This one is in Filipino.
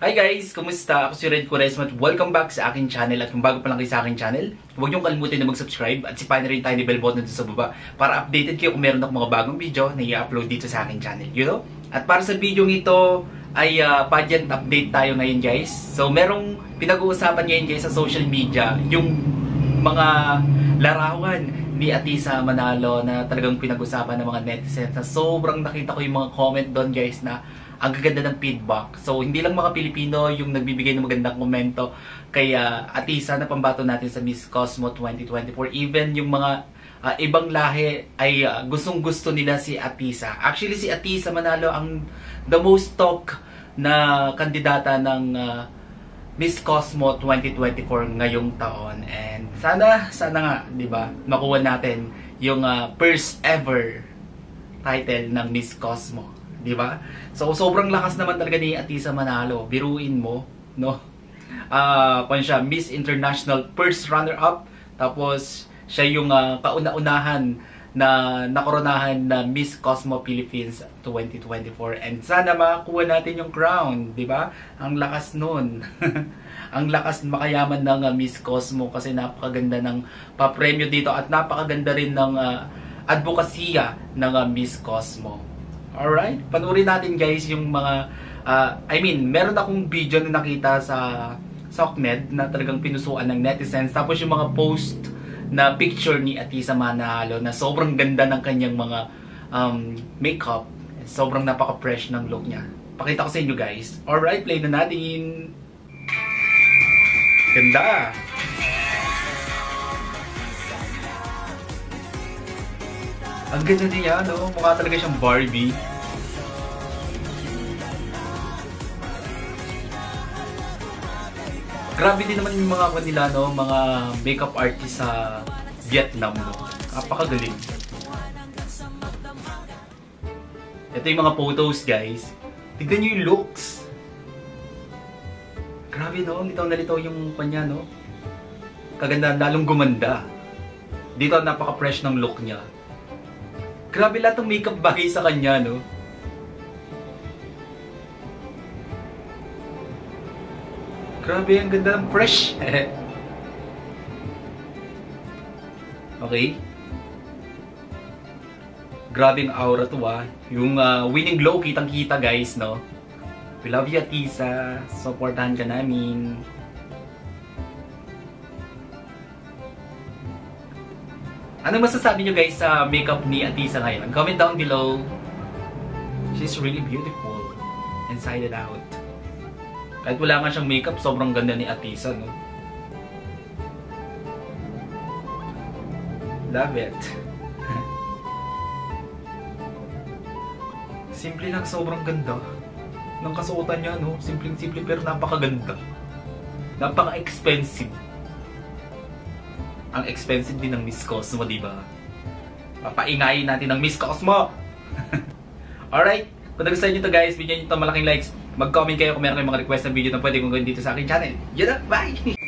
Hi guys! Kumusta? Ako si Red Quaresma at welcome back sa aking channel. At kung bago pa lang kayo sa aking channel, huwag niyong kalimutan na mag-subscribe at sipahin na rin tayo ni bell button dito sa baba para updated kayo kung meron akong mga bagong video na i-upload dito sa aking channel. You know? At para sa video ito ay pageant update tayo ngayon guys. So merong pinag-uusapan ngayon guys sa social media yung mga larawan ni Atisa Manalo na talagang pinag-usapan ng mga netizens na sobrang nakita ko yung mga comment doon guys na ang gaganda ng feedback. So, hindi lang mga Pilipino yung nagbibigay ng magandang komento kay Atisa na pambato natin sa Miss Cosmo 2024. Even yung mga ibang lahi ay gustong-gusto nila si Atisa. Actually, si Atisa Manalo ang the most talk na kandidata ng Miss Cosmo 2024 ngayong taon. And sana nga, di ba, makuha natin yung first ever title ng Miss Cosmo. Di ba? So, sobrang lakas naman talaga ni Atisa Manalo. Biruin mo, no? Kung siya, Miss International first runner-up. Tapos, siya yung kauna-unahan na nakoronahan na Miss Cosmo Philippines 2024. And sana makakuha natin yung crown, di ba? Ang lakas nun. Ang lakas makayaman ng Miss Cosmo kasi napakaganda ng papremyo dito at napakaganda rin ng advokasya ng Miss Cosmo. Alright, panoorin natin guys yung mga, meron akong video na nakita sa Sokmed na talagang pinusuan ng netizens. Tapos yung mga post na picture ni Atisa Manalo na sobrang ganda ng kanyang mga makeup. Sobrang napaka-fresh ng look niya. Pakita ko sa inyo guys. Alright, play na natin. Ganda! Ang ganda niya, no? Mukha talaga siyang Barbie. Grabe din naman yung mga kanila, no? Mga makeup artist sa Vietnam, no? Napakagaling. Ito yung mga photos, guys. Tignan nyo yung looks. Grabe, no? Litaw na litaw yung kanya, no? Kaganda, lalong gumanda. Dito, napaka-fresh ng look niya. Grabe lahat ng makeup bagay sa kanya, no? Grabe, ang ganda ng fresh. Okay. Grabe ang aura to, Yung winning glow, kitang-kita, guys, no? We love you, Atisa. Supportahan ka namin. Ano masasabi nyo guys sa makeup ni Atisa ngayon? Comment down below. She's really beautiful. Inside and out. Kahit wala nga siyang makeup, sobrang ganda ni Atisa, no? Love it. Simple lang, sobrang ganda. Ng kasuotan niya, no? Simpleng-simple pero napakaganda. Napaka-expensive. Ang expensive din ng Miss Cosmo, diba? Papaingayin natin ng Miss Cosmo! Alright, kung nagustuhan nyo to guys, bigyan nyo ito malaking likes. Mag-comment kayo kung meron kayong mga request na video na pwede kong gawin dito sa aking channel. Yun na, bye!